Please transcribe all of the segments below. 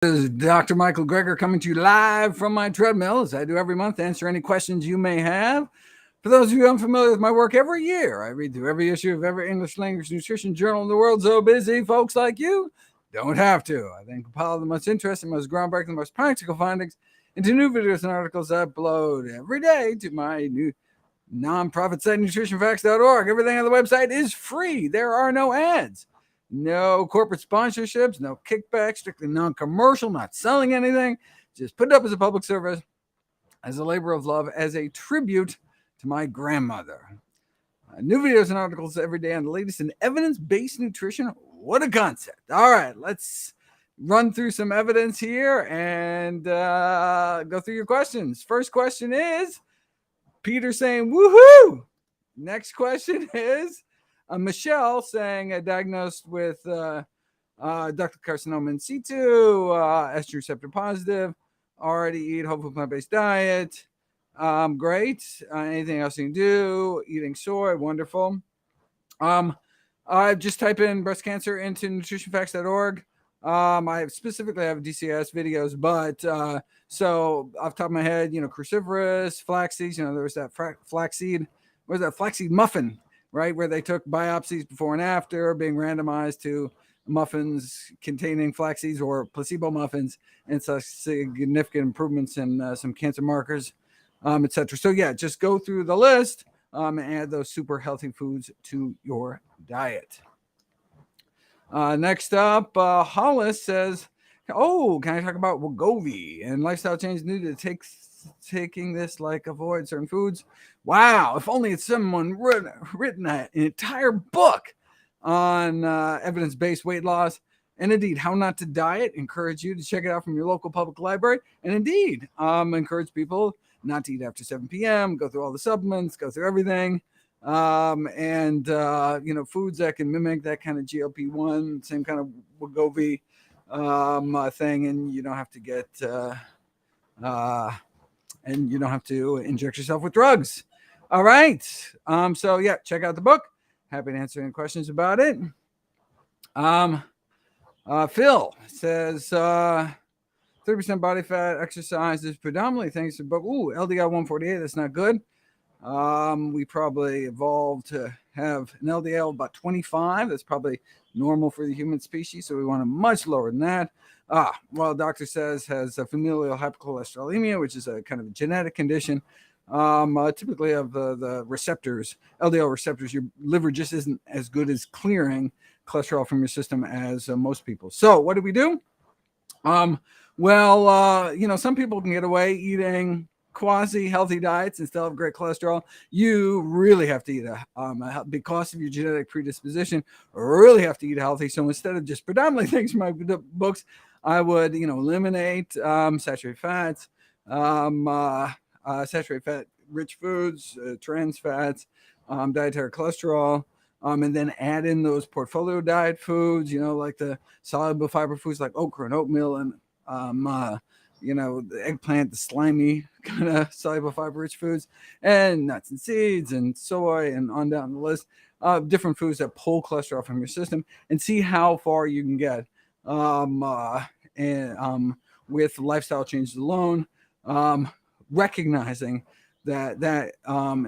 This is Dr. Michael Greger coming to you live from my treadmill, as I do every month, to answer any questions you may have. For those of you unfamiliar with my work, every year I read through every issue of every English language nutrition journal in the world. So busy folks like you don't have to. I then compile the most interesting, most groundbreaking, most practical findings into new videos and articles I upload every day to my new nonprofit site, nutritionfacts.org. Everything on the website is free. There are no ads. No corporate sponsorships, no kickbacks, strictly non-commercial, not selling anything. Just put it up as a public service, as a labor of love, as a tribute to my grandmother. New videos and articles every day on the latest in evidence-based nutrition. What a concept. All right, let's run through some evidence here and go through your questions. First question is Peter saying, woohoo! Next question is Michelle saying diagnosed with ductal carcinoma in situ, estrogen receptor positive, already eat whole food plant-based diet. Great. Anything else you can do? Eating soy, wonderful. Just type in breast cancer into nutritionfacts.org. I specifically have DCS videos, but so off the top of my head, cruciferous, flaxseeds, there was that flaxseed, what was that flaxseed muffin, right? Where they took biopsies before and after being randomized to muffins containing flax seeds or placebo muffins, and saw significant improvements in some cancer markers, etc. So yeah, just go through the list and add those super healthy foods to your diet. Next up, Hollis says, oh, can I talk about Wegovy and lifestyle change needed to taking this, like avoid certain foods? Wow, if only it's someone written an entire book on evidence-based weight loss, and indeed how not to diet. Encourage you to check it out from your local public library, and indeed encourage people not to eat after 7 p.m., go through all the supplements, go through everything, and foods that can mimic that kind of GLP-1, same kind of Wegovy thing, and you don't have to get and you don't have to inject yourself with drugs. All right. So yeah, check out the book. Happy to answer any questions about it. Phil says 30% body fat exercise is predominantly thanks to book. Ooh, LDL 148. That's not good. We probably evolved to have an LDL about 25. That's probably normal for the human species. So we want it much lower than that. Well, doctor says has a familial hypercholesterolemia, which is a kind of a genetic condition. Typically of the receptors, LDL receptors, your liver just isn't as good as clearing cholesterol from your system as most people. So what do we do? Some people can get away eating quasi-healthy diets and still have great cholesterol. You really have to eat because of your genetic predisposition, really have to eat healthy. So instead of just predominantly things from my books, I would, eliminate saturated fats, saturated fat rich foods, trans fats, dietary cholesterol, and then add in those portfolio diet foods, like the soluble fiber foods like okra and oatmeal, and the eggplant, the slimy kind of soluble fiber rich foods, and nuts and seeds and soy, and on down the list of different foods that pull cholesterol from your system, and see how far you can get with lifestyle changes alone, recognizing that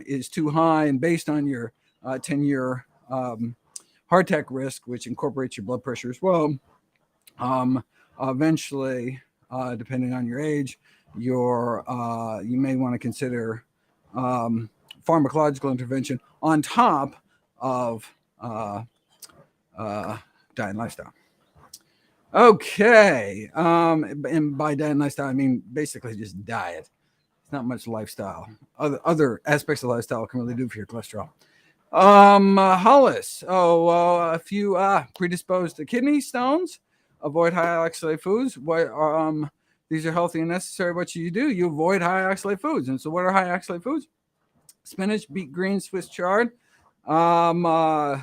is too high, and based on your 10-year heart attack risk, which incorporates your blood pressure as well, eventually, depending on your age, you may want to consider pharmacological intervention on top of diet and lifestyle. Okay, and by diet and lifestyle, I mean basically just diet. It's not much lifestyle. Other aspects of lifestyle can really do for your cholesterol. Hollis. A few predisposed to kidney stones. Avoid high oxalate foods. These are healthy and necessary. What should you do? You avoid high oxalate foods. And so what are high oxalate foods? Spinach, beet greens, Swiss chard, and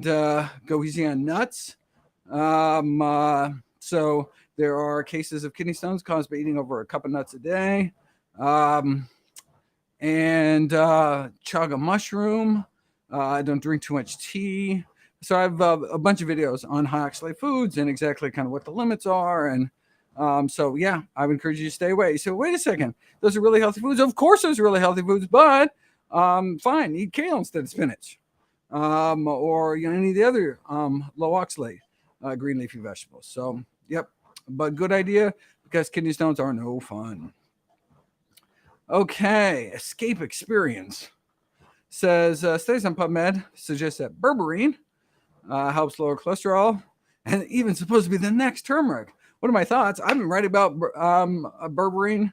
go easy on nuts. So there are cases of kidney stones caused by eating over a cup of nuts a day. And chaga mushroom. Don't drink too much tea. So I have a bunch of videos on high oxalate foods and exactly kind of what the limits are. And so, yeah, I would encourage you to stay away. So wait a second. Those are really healthy foods. Of course, those are really healthy foods, but fine, eat kale instead of spinach, or any of the other low oxalate green leafy vegetables. So, yep, but good idea because kidney stones are no fun. Okay, Escape Experience says studies on PubMed suggest that berberine helps lower cholesterol and even supposed to be the next turmeric. What are my thoughts? I've been writing about berberine,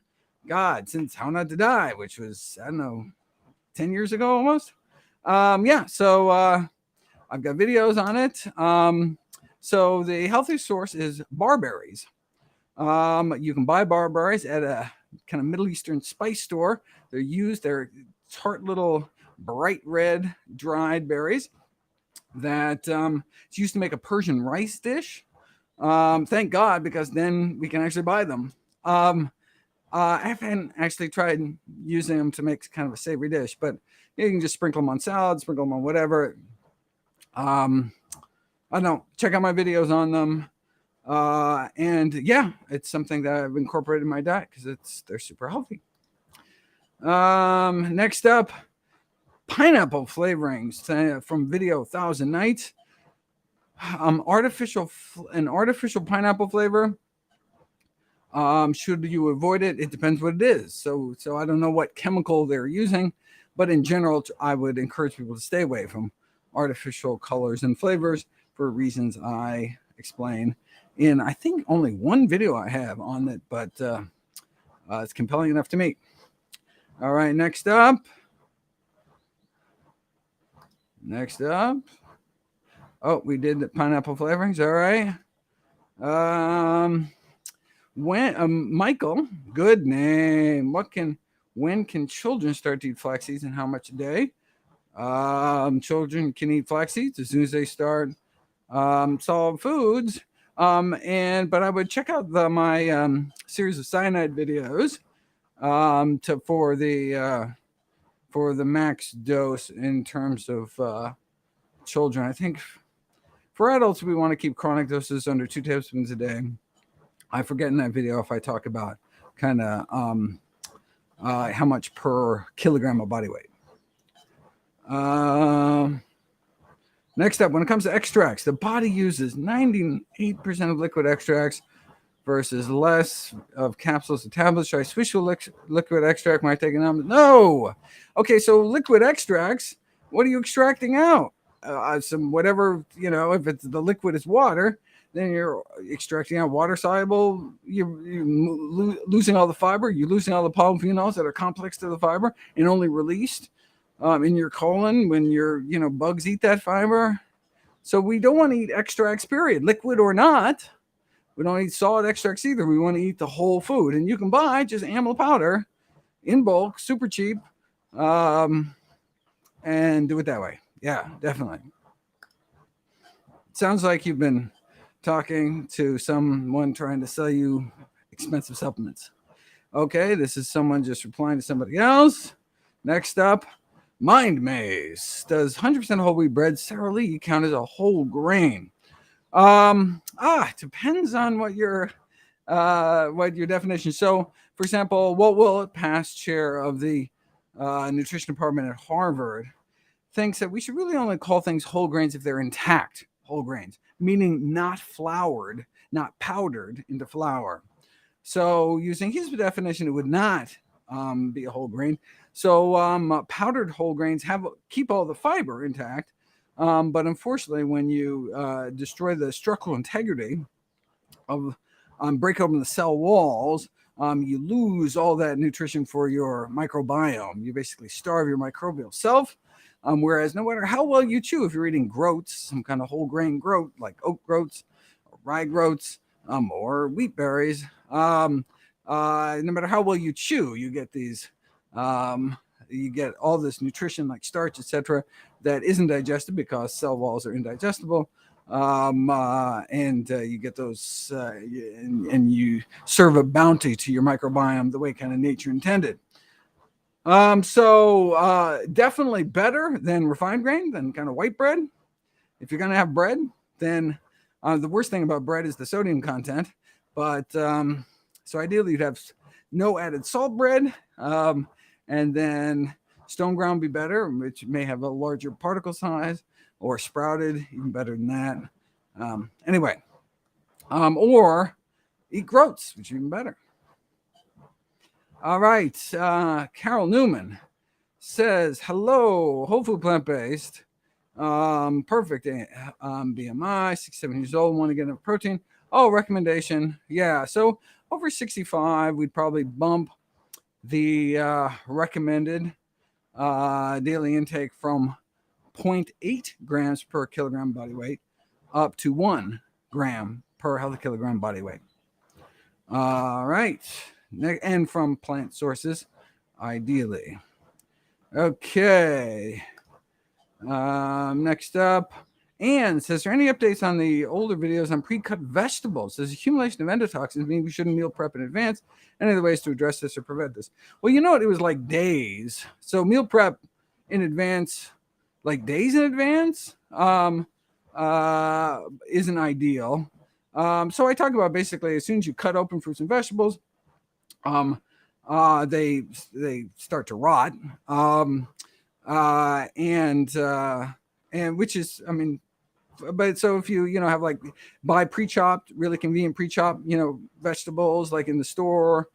since How Not to Die, which was, I don't know, 10 years ago almost. So I've got videos on it. So the healthiest source is barberries. You can buy barberries at a kind of Middle Eastern spice store. They're tart little bright red dried berries that it's used to make a Persian rice dish. Thank God, because then we can actually buy them. I haven't actually tried using them to make kind of a savory dish, but you can just sprinkle them on salad, sprinkle them on whatever. I don't know. Check out my videos on them. And yeah, it's something that I've incorporated in my diet because they're super healthy. Next up, pineapple flavorings from video 1,000 Nights. Artificial pineapple flavor. Should you avoid it? It depends what it is. So I don't know what chemical they're using, but in general, I would encourage people to stay away from artificial colors and flavors for reasons I explain in, I think, only one video I have on it, but it's compelling enough to me. All right, next up. Oh, we did the pineapple flavorings. All right. Michael, good name. When can children start to eat flax seeds and how much a day? Children can eat flax seeds as soon as they start solid foods. But I would check out my series of cyanide videos for the max dose in terms of children. I think for adults, we want to keep chronic doses under 2 tablespoons a day. I forget in that video if I talk about kind of how much per kilogram of body weight. Next up, when it comes to extracts, the body uses 98% of liquid extracts versus less of capsules and tablets. Should I switch to liquid extract? Might take an omelet? No. Okay, so liquid extracts, what are you extracting out? Some whatever, if it's the liquid is water, then you're extracting out water soluble. You're losing all the fiber. You're losing all the polyphenols that are complex to the fiber and only released in your colon when bugs eat that fiber. So we don't want to eat extracts, period, liquid or not. We don't eat solid extracts either. We want to eat the whole food. And you can buy just amla powder in bulk, super cheap, and do it that way. Yeah, definitely. It sounds like you've been talking to someone trying to sell you expensive supplements. Okay, this is someone just replying to somebody else. Next up, Mind Maze. Does 100% whole wheat bread cereally count as a whole grain? Depends on what your definition. So, for example, Walt Willett, past chair of the nutrition department at Harvard, thinks that we should really only call things whole grains if they're intact whole grains, meaning not floured, not powdered into flour. So using his definition, it would not be a whole grain. So powdered whole grains keep all the fiber intact, but unfortunately, when you destroy the structural integrity of break open the cell walls, you lose all that nutrition for your microbiome. You basically starve your microbial self. Whereas no matter how well you chew, if you're eating groats, some kind of whole grain groat like oat groats, or rye groats, or wheat berries, no matter how well you chew, you get these, you get all this nutrition like starch, etc., that isn't digested because cell walls are indigestible. You get those, and you serve a bounty to your microbiome the way kind of nature intended. So definitely better than refined grain, than kind of white bread. if you're going to have bread, then the worst thing about bread is the sodium content. But so ideally, you'd have no added salt bread, and then stone ground be better, which may have a larger particle size, or sprouted, even better than that. Anyway, or eat groats, which is even better. All right, Carol Newman says, hello, whole food plant-based, perfect BMI, 67 years old, want to get enough protein. Oh, recommendation, yeah, so over 65, we'd probably bump the recommended daily intake from 0.8 grams per kilogram body weight up to 1 gram per healthy kilogram body weight. All right, and from plant sources, ideally. Okay, next up, Anne says, there any updates on the older videos on pre-cut vegetables? Does accumulation of endotoxins mean we shouldn't meal prep in advance? Any other ways to address this or prevent this? Well, you know what? It was like days. So meal prep in advance, like days in advance, isn't ideal. So I talk about basically as soon as you cut open fruits and vegetables, they start to rot, and which is, I mean, but so if you have like buy pre-chopped, really convenient pre-chopped, vegetables like in the store,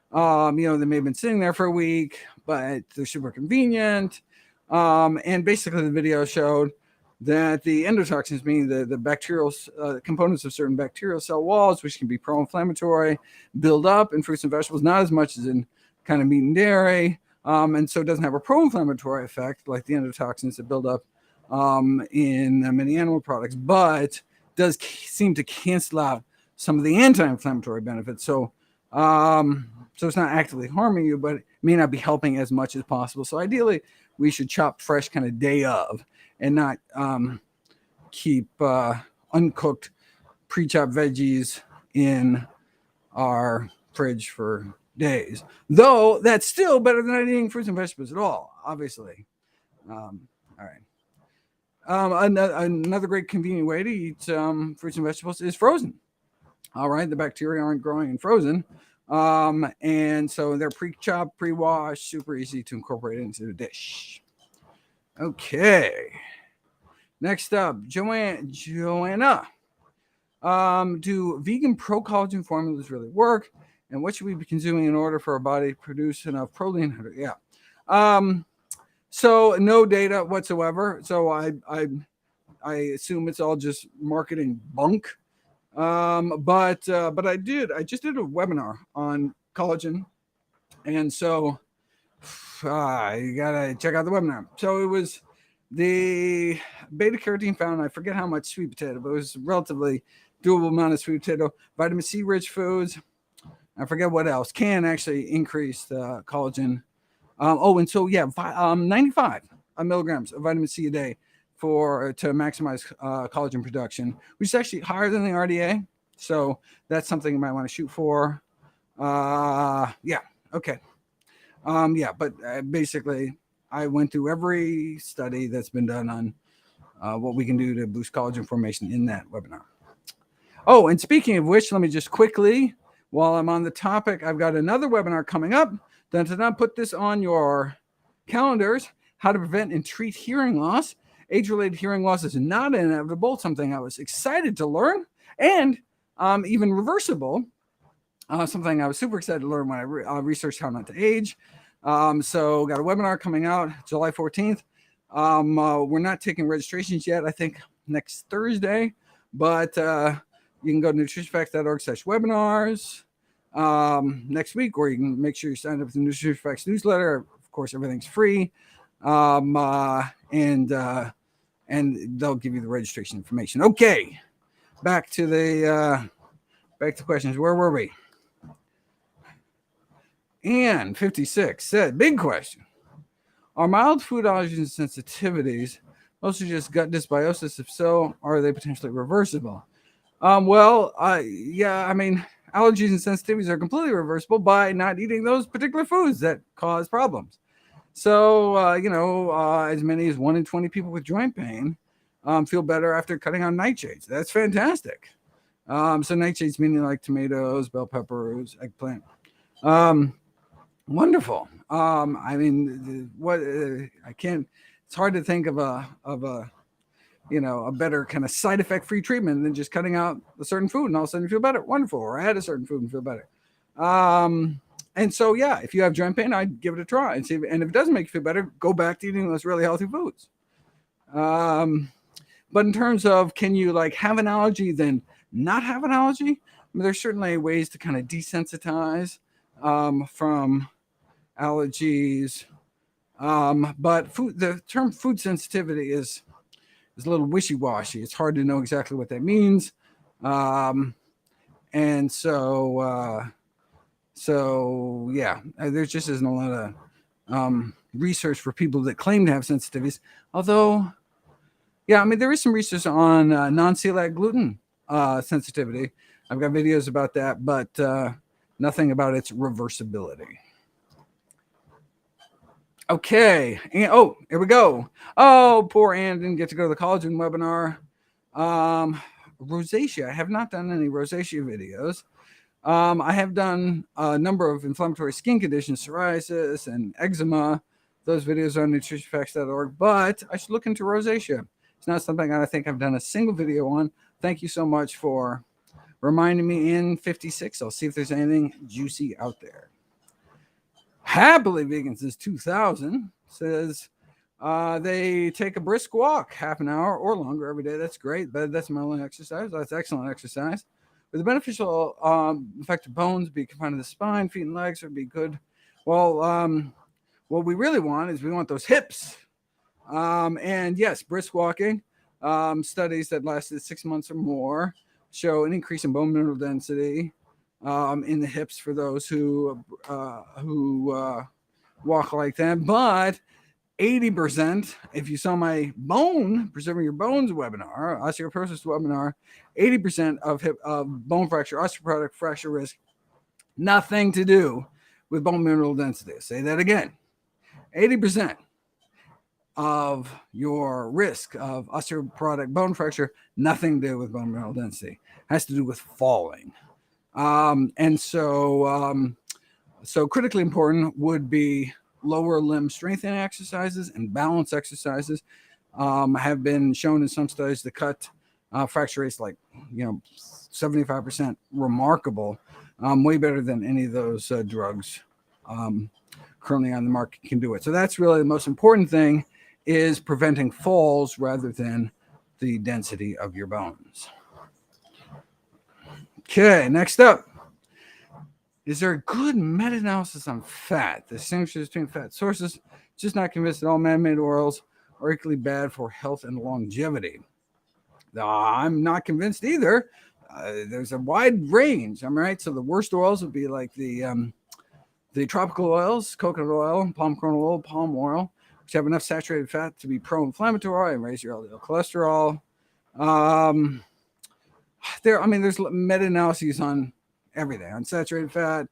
they may have been sitting there for a week, but they're super convenient. And basically the video showed that the endotoxins, meaning the bacterial components of certain bacterial cell walls, which can be pro-inflammatory, build up in fruits and vegetables, not as much as in kind of meat and dairy. And so it doesn't have a pro-inflammatory effect like the endotoxins that build up in many animal products, but does seem to cancel out some of the anti-inflammatory benefits. So it's not actively harming you, but it may not be helping as much as possible. So ideally, we should chop fresh kind of day of and not keep uncooked pre-chopped veggies in our fridge for days. Though that's still better than not eating fruits and vegetables at all, obviously. All right. Another great convenient way to eat fruits and vegetables is frozen. All right, the bacteria aren't growing in frozen, and so they're pre-chopped, pre-washed, super easy to incorporate into the dish. Okay, next up, Joanna. Do vegan pro-collagen formulas really work? And what should we be consuming in order for our body to produce enough protein? Yeah. So no data whatsoever. So I assume it's all just marketing bunk. But I just did a webinar on collagen, and so you gotta check out the webinar. So it was the beta carotene found. I forget how much sweet potato, but it was relatively doable amount of sweet potato. Vitamin C rich foods. I forget what else can actually increase the collagen. And so 95 milligrams of vitamin C a day to maximize collagen production, which is actually higher than the RDA. So that's something you might want to shoot for. Okay. But basically, I went through every study that's been done on what we can do to boost collagen formation in that webinar. Oh, and speaking of which, let me just quickly, while I'm on the topic, I've got another webinar coming up. Dun, put this on your calendars. How to prevent and treat hearing loss. Age-related hearing loss is not inevitable, something I was excited to learn, and even reversible, something I was super excited to learn when I researched how not to age. So got a webinar coming out July 14th. We're not taking registrations yet, I think next Thursday, but you can go to nutritionfacts.org/webinars next week, or you can make sure you sign up for the Nutrition Facts newsletter. Of course, everything's free. And they'll give you the registration information. Okay, back to questions. Where were we? And 56 said, big question. Are mild food allergens and sensitivities mostly just gut dysbiosis? If so, are they potentially reversible? I mean, allergies and sensitivities are completely reversible by not eating those particular foods that cause problems. So, as many as 1 in 20 people with joint pain feel better after cutting out nightshades. That's fantastic. So nightshades meaning like tomatoes, bell peppers, eggplant. Wonderful. I mean, I can't. It's hard to think of a a better kind of side effect free treatment than just cutting out a certain food and all of a sudden you feel better. Wonderful. Or I had a certain food and feel better. And so yeah, if you have joint pain, I'd give it a try and see. And if it doesn't make you feel better, go back to eating those really healthy foods. But in terms of can you like have an allergy then not have an allergy? I mean, there's certainly ways to kind of desensitize from allergies. But the term food sensitivity is a little wishy-washy. It's hard to know exactly what that means. And so yeah, there just isn't a lot of research for people that claim to have sensitivities. Although, yeah, I mean, there is some research on non-celiac gluten sensitivity. I've got videos about that, but nothing about its reversibility. Okay. And, oh, here we go. Oh, poor Anne didn't get to go to the collagen webinar. Rosacea. I have not done any rosacea videos. I have done a number of inflammatory skin conditions, psoriasis and eczema. Those videos are on nutritionfacts.org, but I should look into rosacea. It's not something I think I've done a single video on. Thank you so much for reminding me in 56. I'll see if there's anything juicy out there. Happily Vegan since 2000 says they take a brisk walk half an hour or longer every day. That's great. That's my only exercise. That's excellent exercise. With the beneficial effect of bones, be confined to the spine, feet and legs would be good. Well, what we really want is we want those hips. And yes, brisk walking. Studies that lasted 6 months or more show an increase in bone mineral density in the hips for those who walk like that. But 80%, if you saw my preserving your bones webinar, osteoporosis webinar, 80% of bone fracture, osteoporotic fracture risk, nothing to do with bone mineral density. I'll say that again. 80% of your risk of osteoporotic bone fracture, nothing to do with bone mineral density. It has to do with falling. And so critically important would be lower limb strengthening exercises and balance exercises. Have been shown in some studies to cut fracture rates like 75%. Remarkable, way better than any of those drugs currently on the market can do it. So that's really the most important thing, is preventing falls rather than the density of your bones. Okay, next up. Is there a good meta-analysis on fat? The distinction between fat sources. Just not convinced that all man-made oils are equally bad for health and longevity. I'm not convinced either. There's a wide range. I'm right. So the worst oils would be like the tropical oils, coconut oil, palm kernel oil, palm oil, which have enough saturated fat to be pro-inflammatory and raise your LDL cholesterol. There's meta-analyses on everything, unsaturated fat,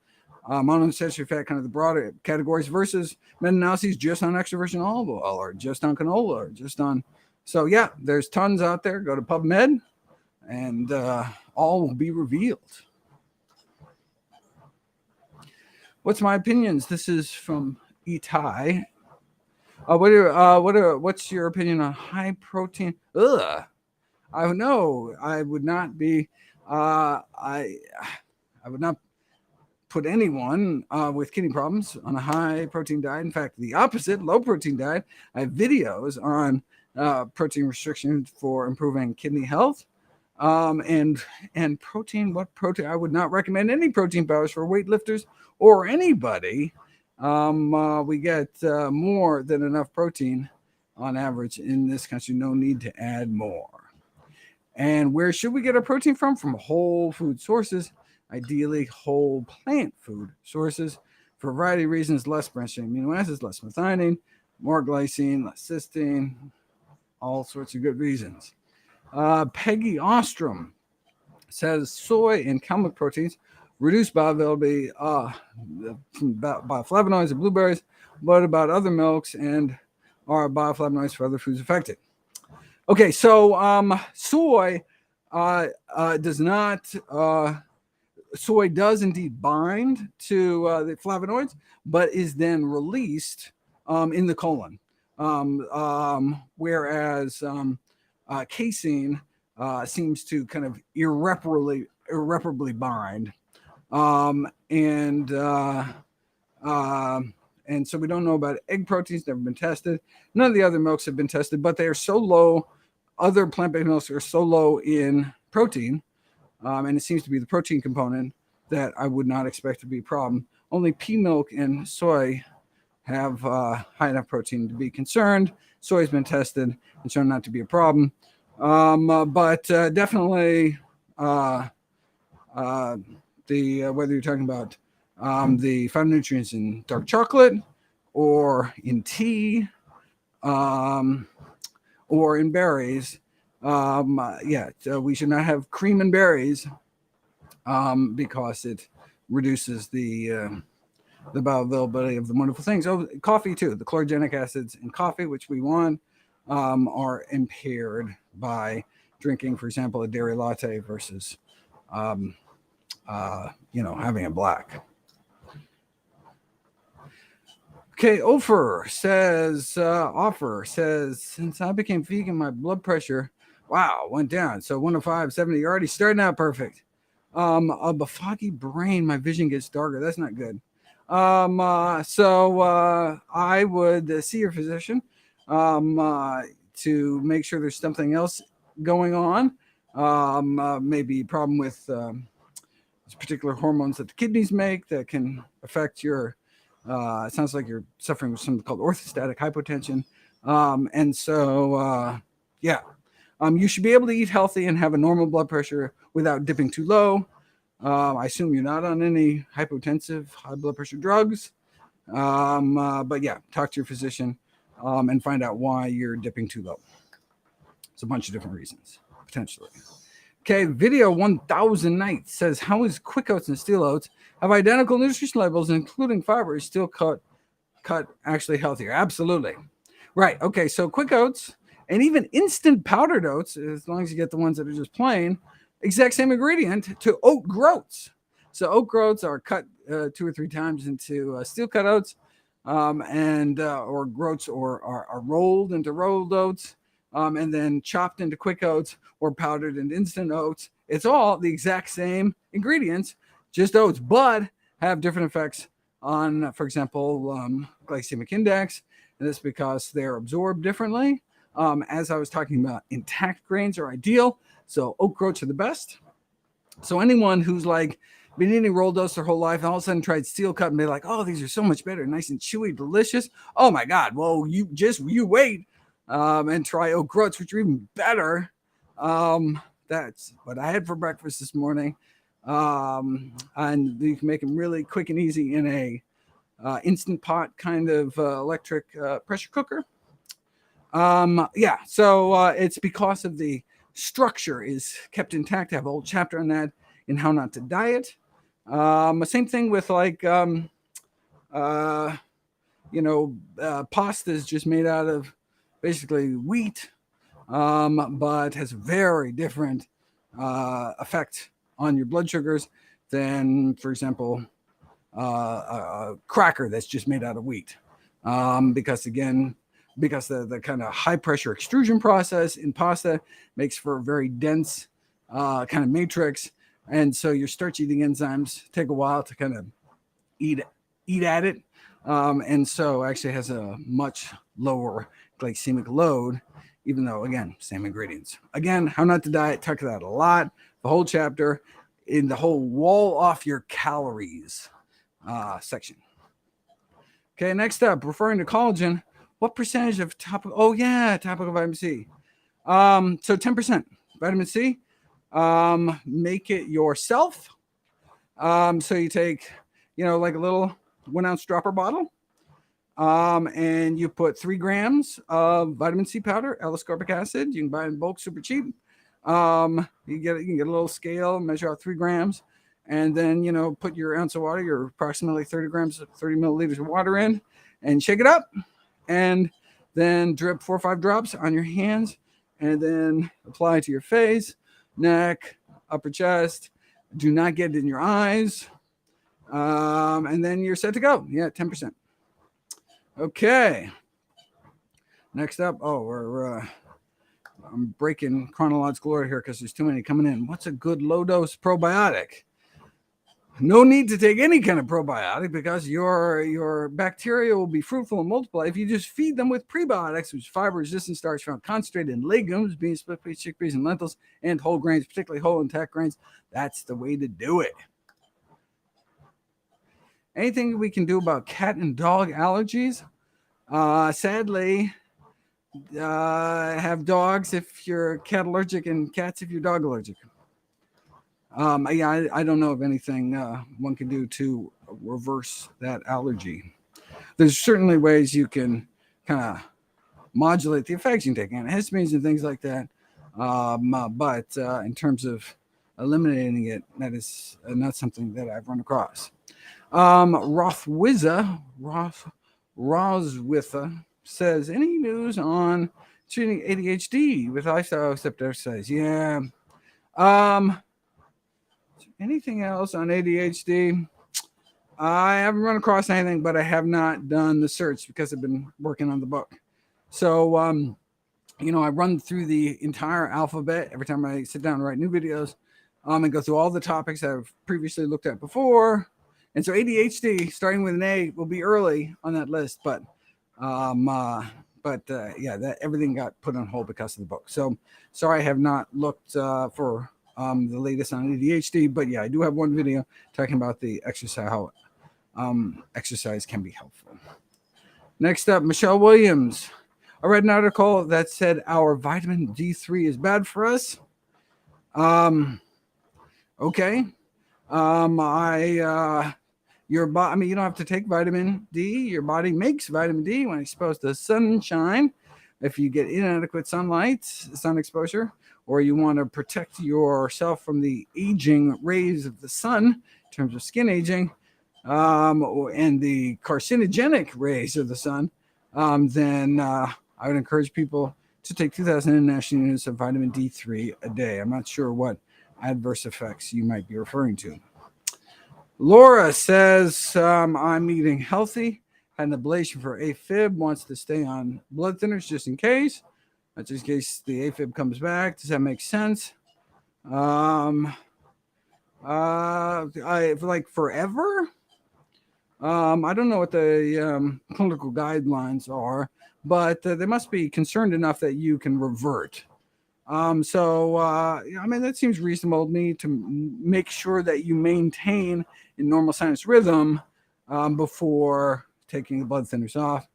monounsaturated fat, kind of the broader categories, versus meta-analyses just on extra virgin olive oil or just on canola or just on. So yeah, there's tons out there. Go to PubMed and all will be revealed. What's my opinions? This is from Itai. What's your opinion on high protein? I know I would not be. I would not put anyone with kidney problems on a high protein diet. In fact, the opposite, low protein diet. I have videos on protein restriction for improving kidney health. And protein, what protein? I would not recommend any protein powders for weightlifters or anybody. We get more than enough protein on average in this country. No need to add more. And where should we get our protein from? From whole food sources, ideally whole plant food sources, for a variety of reasons. Less branched-chain amino acids, less methionine, more glycine, less cysteine, all sorts of good reasons. Peggy Ostrom says soy and cow milk proteins reduce bioavailability from bioflavonoids and blueberries. What about other milks, and are bioflavonoids for other foods affected? Okay, so soy does not. Soy does indeed bind to the flavonoids, but is then released in the colon. Whereas casein seems to kind of irreparably bind. Um, and uh, and so we don't know about egg proteins, never been tested. None of the other milks have been tested, but they are so low. Other plant-based milks are so low in protein, and it seems to be the protein component that I would not expect to be a problem. Only pea milk and soy have high enough protein to be concerned. Soy has been tested and shown not to be a problem. But definitely whether you're talking about the phytonutrients in dark chocolate or in tea or in berries, we should not have cream in berries because it reduces the bioavailability of the wonderful things. Oh, coffee too. The chlorogenic acids in coffee, which we want, are impaired by drinking, for example, a dairy latte versus, having a black. Okay, Offer says, since I became vegan, my blood pressure, went down. So 105, 70, you're already starting out perfect. A foggy brain, my vision gets darker. That's not good. So I would see your physician to make sure there's something else going on. Maybe a problem with particular hormones that the kidneys make that can affect your. It sounds like you're suffering with something called orthostatic hypotension. You should be able to eat healthy and have a normal blood pressure without dipping too low. I assume you're not on any hypotensive high blood pressure drugs. But yeah, talk to your physician and find out why you're dipping too low. It's a bunch of different reasons, potentially. Okay, video 1000 nights says, how is quick oats and steel oats have identical nutrition labels, including fiber, is still cut actually healthier? Absolutely. Right. Okay, so quick oats and even instant powdered oats, as long as you get the ones that are just plain, exact same ingredient to oat groats. So oat groats are cut 2 or 3 times into steel cut oats, or groats are rolled into rolled oats, and then chopped into quick oats or powdered into instant oats. It's all the exact same ingredients, just oats, but have different effects on, for example, glycemic index. And that's because they're absorbed differently. As I was talking about, intact grains are ideal. So oat groats are the best. So anyone who's like been eating rolled oats their whole life and all of a sudden tried steel cut and be like, oh, these are so much better, nice and chewy, delicious. Oh my God. Well, you wait and try oat groats, which are even better. That's what I had for breakfast this morning. And you can make them really quick and easy in a instant pot kind of electric pressure cooker. So it's because of the structure is kept intact. I have a whole chapter on that in how not to diet. Same thing with pasta is just made out of basically wheat, but has a very different effect on your blood sugars than, for example, a cracker that's just made out of wheat. Because the kind of high pressure extrusion process in pasta makes for a very dense kind of matrix. And so your starch eating enzymes take a while to kind of eat at it. And so actually has a much lower glycemic load, even though, again, same ingredients. Again, how not to diet, talk about a lot, the whole chapter in the whole wall off your calories section. Okay, next up, referring to collagen, what percentage of topical vitamin C? So 10% vitamin C. Make it yourself. So you take, like a little 1 ounce dropper bottle, and you put 3 grams of vitamin C powder, L-ascorbic acid. You can buy it in bulk, super cheap. You can get a little scale, measure out 3 grams, and then put your ounce of water, your approximately 30 milliliters of water in, and shake it up, and then drip 4 or 5 drops on your hands and then apply to your face, neck, upper chest. Do not get it in your eyes. And then you're set to go. Yeah, 10%. Okay. Next up, I'm breaking chronological order here because there's too many coming in. What's a good low-dose probiotic? No need to take any kind of probiotic because your bacteria will be fruitful and multiply if you just feed them with prebiotics, which is fiber-resistant starch found concentrated in legumes, beans, split peas, chickpeas, and lentils, and whole grains, particularly whole intact grains. That's the way to do it. Anything we can do about cat and dog allergies? Sadly, have dogs if you're cat allergic and cats if you're dog allergic. I don't know of anything one can do to reverse that allergy. There's certainly ways you can kind of modulate the effects. You can take antihistamines and things like that. But in terms of eliminating it, that is not something that I've run across. Roswitha says, any news on treating ADHD with lifestyle except exercise? Yeah. Anything else on ADHD? I haven't run across anything, but I have not done the search because I've been working on the book. So, I run through the entire alphabet every time I sit down and write new videos, and go through all the topics I've previously looked at before. And so ADHD, starting with an A, will be early on that list, but everything got put on hold because of the book. So sorry, I have not looked for the latest on ADHD, but yeah, I do have one video talking about the exercise, how exercise can be helpful. Next up, Michelle Williams. I read an article that said our vitamin D3 is bad for us. Okay. Your body, you don't have to take vitamin D. Your body makes vitamin D when exposed to sunshine. If you get inadequate sun exposure, or you want to protect yourself from the aging rays of the sun in terms of skin aging, and the carcinogenic rays of the sun, then I would encourage people to take 2,000 international units of vitamin D3 a day. I'm not sure what adverse effects you might be referring to. Laura says, I'm eating healthy, had an ablation for AFib, wants to stay on blood thinners just in case the AFib comes back. Does that make sense? I like forever. I don't know what the clinical guidelines are, but they must be concerned enough that you can revert. That seems reasonable to me, to make sure that you maintain a normal sinus rhythm before taking the blood thinners off,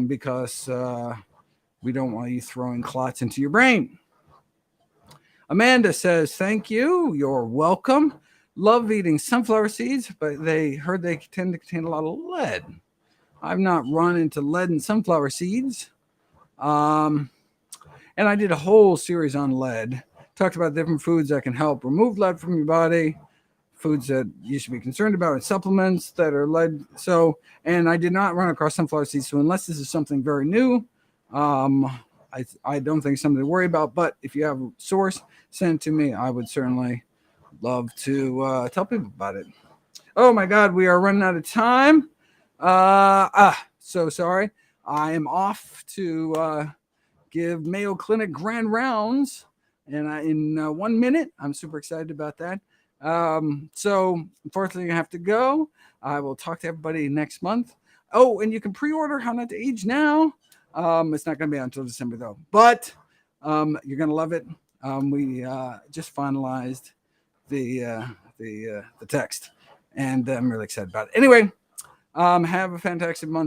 because we don't want you throwing clots into your brain. Amanda says, thank you. You're welcome. Love eating sunflower seeds, but they heard they tend to contain a lot of lead. I've not run into lead in sunflower seeds. And I did a whole series on lead. Talked about different foods that can help remove lead from your body, foods that you should be concerned about, and supplements that are lead. And I did not run across sunflower seeds. So unless this is something very new, I don't think it's something to worry about. But if you have a source, send it to me. I would certainly love to tell people about it. Oh my God, we are running out of time. So sorry. I am off to give Mayo Clinic grand rounds, and in 1 minute. I'm super excited about that. So unfortunately, I have to go. I will talk to everybody next month. Oh, and you can pre-order How Not to Age Now. It's not going to be until December though, but you're going to love it. We just finalized the text, and I'm really excited about it. Anyway, have a fantastic month.